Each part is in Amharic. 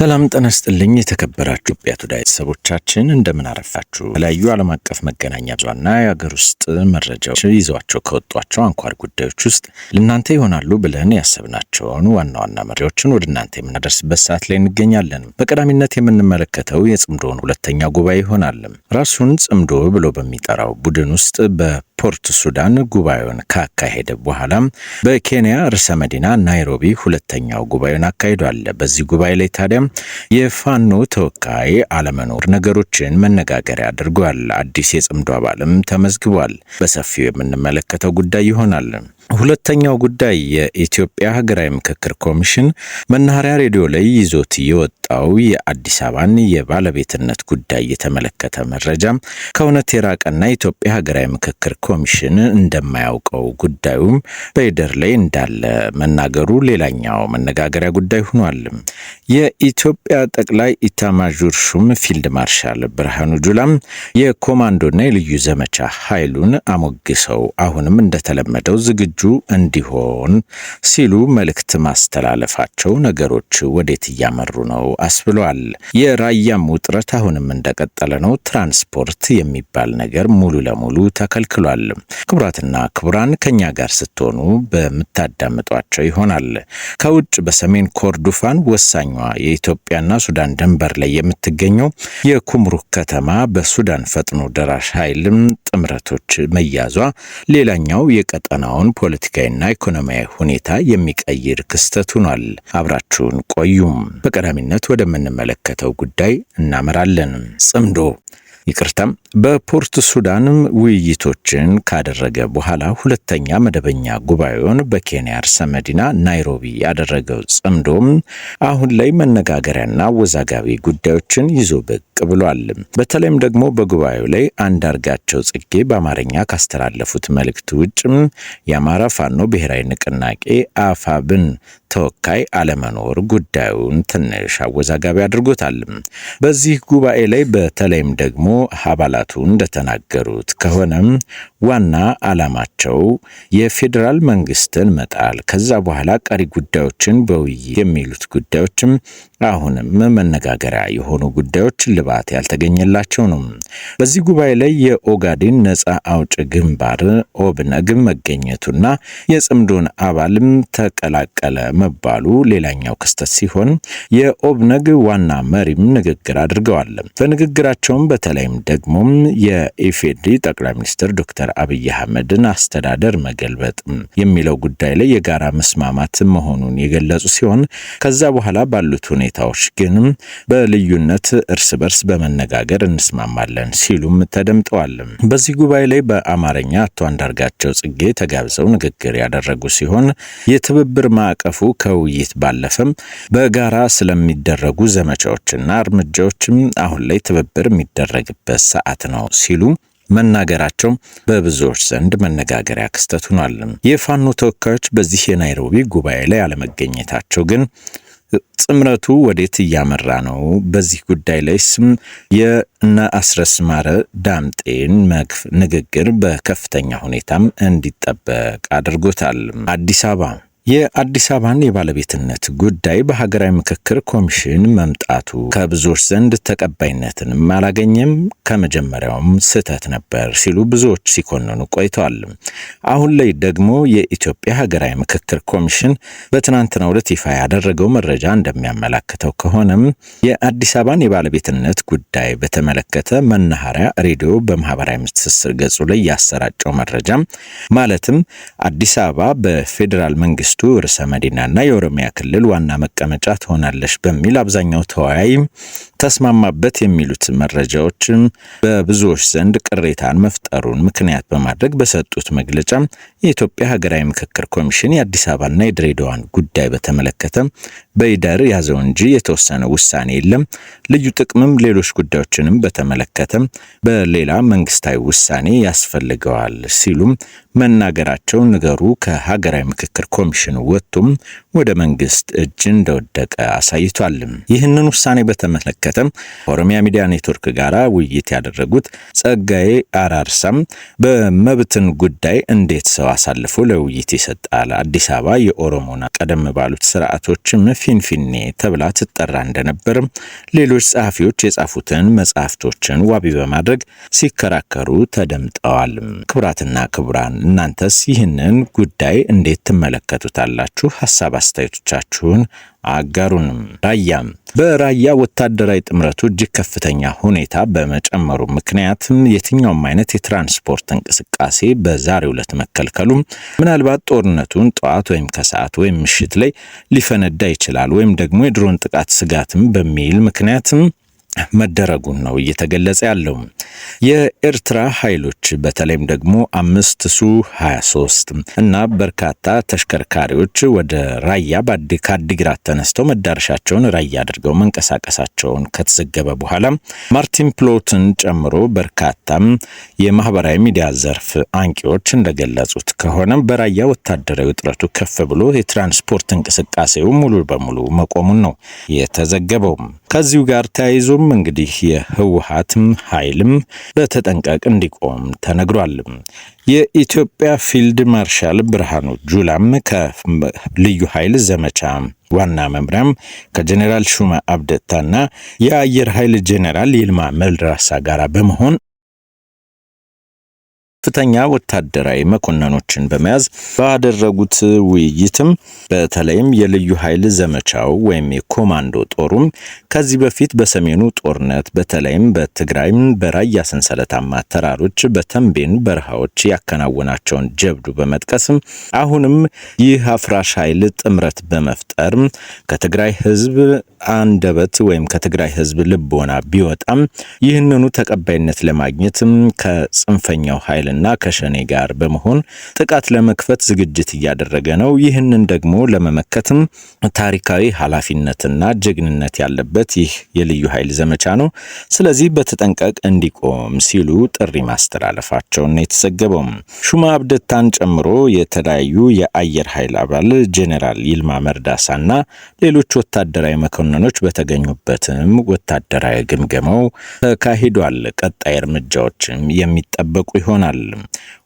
ሰላም ጤና ይስጥልኝ የተከበራችሁ ኢትዮጵያ ቤተሰቦቻችን እንደምን አረፋችሁ። የተለያዩ ዓለም አቀፍ መገናኛ ብዙሃንና የሀገር ውስጥ መረጃዎች ይዘዋቸው ከወጧቸው አንኳር ጉዳዮች ውስጥ ለእናንተ ይሆናሉ ብለን ያሰብናቸውን ዋና ዋና መረጃዎችን ወደ እናንተ የምናደርስበት ሰዓት ላይ እንገኛለን። በቀዳሚነት የምንመለከተው የጽምዶን ሁለተኛ ጉባኤ ይሆናል። ራሱን ጽምዶ ብሎ በሚጠራው ቡድን ውስጥ በፖርት ሱዳን ጉባኤውን ካካሄደ በኋላ በኬንያ ርዕሰ መዲና ናይሮቢ ሁለተኛው ጉባኤውን አካሂዷል። በዚህ ጉባኤ ላይ ታዲያ የፋኖ ተወካይ አለመኖር ነገሮችን መነጋገሪያ አድርጓል። አዲስ የጽምዶ አባልም ተመዝግቧል። በሰፊው የምንመለከተው ጉዳይ ይሆናል። ሁለተኛው ጉዳይ የኢትዮጵያ ሀገራዊ ምክክር ኮሚሽን መናኸሪያ ሬዲዮ ላይ ይዞት የወጣው የአዲስ አበባን የባለቤትነት ጉዳይ የተመለከተ መረጃ ከእውነት የራቀና የኢትዮጵያ ሀገራዊ ምክክር ኮሚሽን እንደማያውቀው ጉዳዩም በሂደር ላይ እንዳለ መናገሩ ሌላኛው መነጋገሪያ ጉዳይ ሆኗል። የኢትዮጵያ ጠቅላይ ኢታማዦር ሹም ፊልድ ማርሻል ብርሃኑ ጁላም የኮማንዶና የልዩ ዘመቻ ኃይሉን አሞግሰው አሁንም እንደተለመደው ዝግጁ እንዲሆን ሲሉ መልእክት ማስተላለፋቸው ነገሮች ወዴት እያመሩ ነው አስብሏል። የራያም ውጥረት አሁንም እንደቀጠለ ነው። ትራንስፖርት የሚባል ነገር ሙሉ ለሙሉ ተከልክሏል። ክቡራትና ክቡራን ከኛ ጋር ስትሆኑ በምታዳምጧቸው ይሆናል። ከውጭ በሰሜን ኮርዶፋን ወሳኟ የኢትዮጵያና ሱዳን ድንበር ላይ የምትገኘው የኩምሩክ ከተማ በሱዳን ፈጥኖ ደራሽ ኃይልም ጥምረቶች መያዟ ሌላኛው የቀጠናውን ፖለቲካዊና ኢኮኖሚያዊ ሁኔታ የሚቀይር ክስተት ሆኗል። አብራችሁን ቆዩም። በቀዳሚነት ወደምንመለከተው ጉዳይ እናመራለን። ጽምዶ በፖርት ሱዳን ውይይቶችን ካደረገ በኋላ ሁለተኛ መደበኛ ጉባኤውን በኬንያ ርዕሰ መዲና ናይሮቢ ያደረገው ጽምዶም አሁን ላይ መነጋገሪያና አወዛጋቢ ጉዳዮችን ይዞ ብቅ ብሏል። በተለይም ደግሞ በጉባኤው ላይ አንዳርጋቸው ጽጌ በአማርኛ ካስተላለፉት መልእክት ውጭ የአማራ ፋኖ ብሔራዊ ንቅናቄ አፋብን ተወካይ አለመኖር ጉዳዩን ትንሽ አወዛጋቢ አድርጎታል። በዚህ ጉባኤ ላይ በተለይም ደግሞ አባላቱ እንደተናገሩት ከሆነም ዋና ዓላማቸው የፌዴራል መንግስትን መጣል፣ ከዛ በኋላ ቀሪ ጉዳዮችን በውይይት የሚሉት ጉዳዮችም አሁንም መነጋገሪያ የሆኑ ጉዳዮች ልባት ያልተገኘላቸው ነው። በዚህ ጉባኤ ላይ የኦጋዴን ነጻ አውጭ ግንባር ኦብነግ መገኘቱና የጽምዶን አባልም ተቀላቀለ መባሉ ሌላኛው ክስተት ሲሆን የኦብነግ ዋና መሪም ንግግር አድርገዋል። በንግግራቸውም በተለይም ደግሞ የኢፌዴሪ ጠቅላይ ሚኒስትር ዶክተር አብይ አህመድን አስተዳደር መገልበጥ የሚለው ጉዳይ ላይ የጋራ መስማማት መሆኑን የገለጹ ሲሆን ከዛ በኋላ ባሉት ሁኔታዎች ግን በልዩነት እርስ በርስ በመነጋገር እንስማማለን ሲሉም ተደምጠዋል። በዚህ ጉባኤ ላይ በአማርኛ አቶ አንዳርጋቸው ጽጌ ተጋብዘው ንግግር ያደረጉ ሲሆን የትብብር ማዕቀፉ ከውይይት ባለፈም በጋራ ስለሚደረጉ ዘመቻዎችና እርምጃዎችም አሁን ላይ ትብብር የሚደረግበት ሰዓት ነው ሲሉ መናገራቸው በብዙዎች ዘንድ መነጋገሪያ ክስተት ሆኗል። የፋኖ ተወካዮች በዚህ የናይሮቢ ጉባኤ ላይ አለመገኘታቸው ግን ጥምረቱ ወዴት እያመራ ነው? በዚህ ጉዳይ ላይ የእነ አስረስ ማረ ዳምጤን ንግግር በከፍተኛ ሁኔታም እንዲጠበቅ አድርጎታል። አዲስ አበባ የአዲስ አበባን የባለቤትነት ጉዳይ በሀገራዊ ምክክር ኮሚሽን መምጣቱ ከብዙዎች ዘንድ ተቀባይነትንም አላገኘም፣ ከመጀመሪያውም ስህተት ነበር ሲሉ ብዙዎች ሲኮንኑ ቆይተዋል። አሁን ላይ ደግሞ የኢትዮጵያ ሀገራዊ ምክክር ኮሚሽን በትናንትናው ዕለት ይፋ ያደረገው መረጃ እንደሚያመላክተው ከሆነም የአዲስ አበባን የባለቤትነት ጉዳይ በተመለከተ መናኸሪያ ሬዲዮ በማህበራዊ ትስስር ገጹ ላይ ያሰራጨው መረጃ ማለትም አዲስ አበባ በፌዴራል መንግስቱ ርዕሰ መዲናና የኦሮሚያ ክልል ዋና መቀመጫ ትሆናለች በሚል አብዛኛው ተወያይ ተስማማበት የሚሉት መረጃዎች በብዙዎች ዘንድ ቅሬታን መፍጠሩን ምክንያት በማድረግ በሰጡት መግለጫ የኢትዮጵያ ሀገራዊ ምክክር ኮሚሽን የአዲስ አበባና የድሬዳዋን ጉዳይ በተመለከተ በሂደር ያዘው እንጂ የተወሰነ ውሳኔ የለም፣ ልዩ ጥቅምም ሌሎች ጉዳዮችንም በተመለከተ በሌላ መንግስታዊ ውሳኔ ያስፈልገዋል ሲሉም መናገራቸው ነገሩ ከሀገራዊ ምክክር ኮሚሽን ወጥቶም ወደ መንግስት እጅ እንደወደቀ አሳይቷል። ይህንን ውሳኔ በተመለከተ ኦሮሚያ ሚዲያ ኔትወርክ ጋራ ውይይት ያደረጉት ጸጋዬ አራርሳም በመብትን ጉዳይ እንዴት ሰው አሳልፎ ለውይይት ይሰጣል? አዲስ አበባ የኦሮሞና ቀደም ባሉት ስርዓቶችም ፊንፊኔ ተብላ ትጠራ እንደነበር ሌሎች ጸሐፊዎች የጻፉትን መጽሐፍቶችን ዋቢ በማድረግ ሲከራከሩ ተደምጠዋል። ክቡራትና ክቡራን እናንተስ ይህንን ጉዳይ እንዴት ትመለከቱታላችሁ? ሐሳብ አስተያየቶቻችሁን አጋሩንም። በራያ ወታደራዊ ጥምረቱ እጅግ ከፍተኛ ሁኔታ በመጨመሩ ምክንያት የትኛውም አይነት የትራንስፖርት እንቅስቃሴ በዛሬው ዕለት መከልከሉ ምናልባት ጦርነቱን ጠዋት ወይም ከሰዓት ወይም ምሽት ላይ ሊፈነዳ ይችላል ወይም ደግሞ የድሮን ጥቃት ስጋትም በሚል ምክንያትም መደረጉን ነው እየተገለጸ ያለው። የኤርትራ ኃይሎች በተለይም ደግሞ 5 ሱ-23 እና በርካታ ተሽከርካሪዎች ወደ ራያ ከአዲግራት ተነስተው መዳረሻቸውን ራያ አድርገው መንቀሳቀሳቸውን ከተዘገበ በኋላ ማርቲን ፕሎትን ጨምሮ በርካታም የማህበራዊ ሚዲያ ዘርፍ አንቂዎች እንደገለጹት ከሆነ በራያ ወታደራዊ ውጥረቱ ከፍ ብሎ የትራንስፖርት እንቅስቃሴው ሙሉ በሙሉ መቆሙን ነው የተዘገበው። ከዚሁ ጋር ተያይዞም እንግዲህ የህወሓትም ኃይልም በተጠንቀቅ እንዲቆም ተነግሯል። የኢትዮጵያ ፊልድ ማርሻል ብርሃኑ ጁላም ከልዩ ኃይል ዘመቻ ዋና መምሪያም ከጀኔራል ሹማ አብደታና የአየር ኃይል ጀኔራል ይልማ መርዳሳ ጋር በመሆን ከፍተኛ ወታደራዊ መኮንኖችን በመያዝ ባደረጉት ውይይትም በተለይም የልዩ ኃይል ዘመቻው ወይም የኮማንዶ ጦሩም ከዚህ በፊት በሰሜኑ ጦርነት በተለይም በትግራይም በራያ ሰንሰለታማ ተራሮች በተንቤን በረሃዎች ያከናወናቸውን ጀብዱ በመጥቀስም አሁንም ይህ አፍራሽ ኃይል ጥምረት በመፍጠር ከትግራይ ህዝብ አንደበት ወይም ከትግራይ ህዝብ ልቦና ቢወጣም ይህንኑ ተቀባይነት ለማግኘትም ከጽንፈኛው ኃይልና ከሸኔ ጋር በመሆን ጥቃት ለመክፈት ዝግጅት እያደረገ ነው። ይህንን ደግሞ ለመመከትም ታሪካዊ ኃላፊነትና ጀግንነት ያለበት ይህ የልዩ ኃይል ዘመቻ ነው። ስለዚህ በተጠንቀቅ እንዲቆም ሲሉ ጥሪ ማስተላለፋቸውን ነው የተዘገበው። ሹማ አብደታን ጨምሮ የተለያዩ የአየር ኃይል አባል ጄኔራል ይልማ መርዳሳና ሌሎች ወታደራዊ መኮንኖች በተገኙበትም ወታደራዊ ግምገማው ተካሂዷል። ቀጣይ እርምጃዎችም የሚጠበቁ ይሆናል።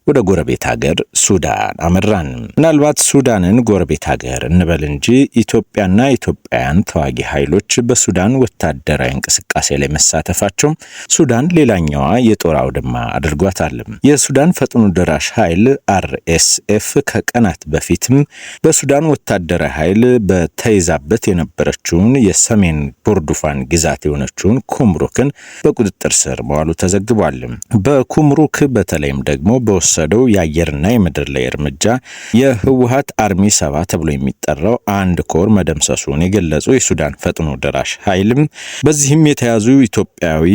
ወደ ጎረቤት ሀገር ሱዳን አመራን። ምናልባት ሱዳንን ጎረቤት ሀገር እንበል እንጂ ኢትዮጵያና ኢትዮጵያውያን ተዋጊ ኃይሎች በሱዳን ወታደራዊ እንቅስቃሴ ላይ መሳተፋቸው ሱዳን ሌላኛዋ የጦር አውድማ አድርጓታል። የሱዳን ፈጥኖ ደራሽ ኃይል RSF ከቀናት በፊትም በሱዳን ወታደራዊ ኃይል በተይዛበት የነበረችውን የሰሜን ኮርዶፋን ግዛት የሆነችውን ኩምሩክን በቁጥጥር ስር መዋሉ ተዘግቧል። በኩምሩክ በተለይም ደግሞ በወሰደው የአየርና የምድር ላይ እርምጃ የህወሓት አርሚ 7 ተብሎ የሚጠራው አንድ ኮር መደምሰሱን የገለጹ የሱዳን ፈጥኖ ደራሽ ኃይልም በዚህም የተያዙ ኢትዮጵያዊ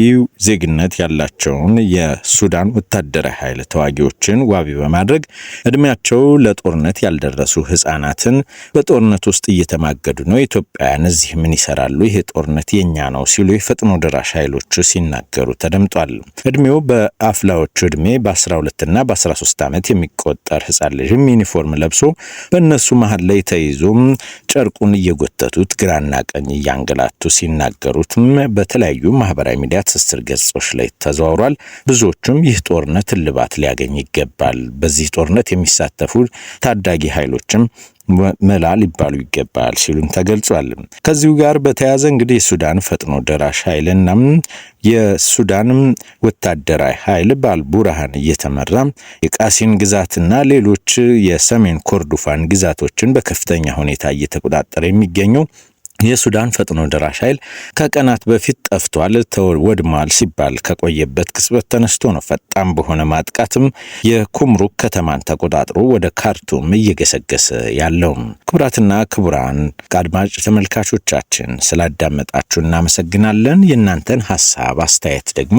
ዜግነት ያላቸውን የሱዳን ወታደራዊ ኃይል ተዋጊዎችን ዋቢ በማድረግ እድሜያቸው ለጦርነት ያልደረሱ ህፃናትን በጦርነት ውስጥ እየተማገዱ ነው፣ ኢትዮጵያውያን እዚህ ምን ይሰራሉ? ይሄ ጦርነት የኛ ነው ሲሉ የፈጥኖ ደራሽ ኃይሎች ሲናገሩ ተደምጧል። እድሜው በአፍላዎቹ እድሜ በ12 እና በ13 ዓመት የሚቆጠር ህፃን ልጅም ዩኒፎርም ለብሶ በእነሱ መሃል ላይ ተይዞ ጨርቁን እየጎተቱት ግራና ቀኝ እያንገላቱ ሲናገሩትም በተለያዩ ማህበራዊ ሚዲያ ትስስር ገጾች ላይ ተዘዋውሯል። ብዙዎቹም ይህ ጦርነት እልባት ሊያገኝ ይገባል፣ በዚህ ጦርነት የሚሳተፉ ታዳጊ ኃይሎችም መላ ሊባሉ ይገባል ሲሉም ተገልጿል። ከዚሁ ጋር በተያያዘ እንግዲህ የሱዳን ፈጥኖ ደራሽ ኃይልና የሱዳን ወታደራዊ ኃይል በአልቡርሃን እየተመራ የቃሲን ግዛትና ሌሎች የሰሜን ኮርዶፋን ግዛቶችን በከፍተኛ ሁኔታ እየተቆጣጠረ የሚገኘው የሱዳን ፈጥኖ ደራሽ ኃይል ከቀናት በፊት ጠፍቷል፣ ወድሟል ሲባል ከቆየበት ቅጽበት ተነስቶ ነው ፈጣን በሆነ ማጥቃትም የኩምሩክ ከተማን ተቆጣጥሮ ወደ ካርቱም እየገሰገሰ ያለው። ክቡራትና ክቡራን አድማጭ ተመልካቾቻችን ስላዳመጣችሁ እናመሰግናለን። የእናንተን ሐሳብ አስተያየት ደግሞ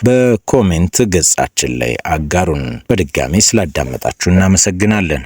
በኮሜንት ገጻችን ላይ አጋሩን። በድጋሚ ስላዳመጣችሁ እናመሰግናለን።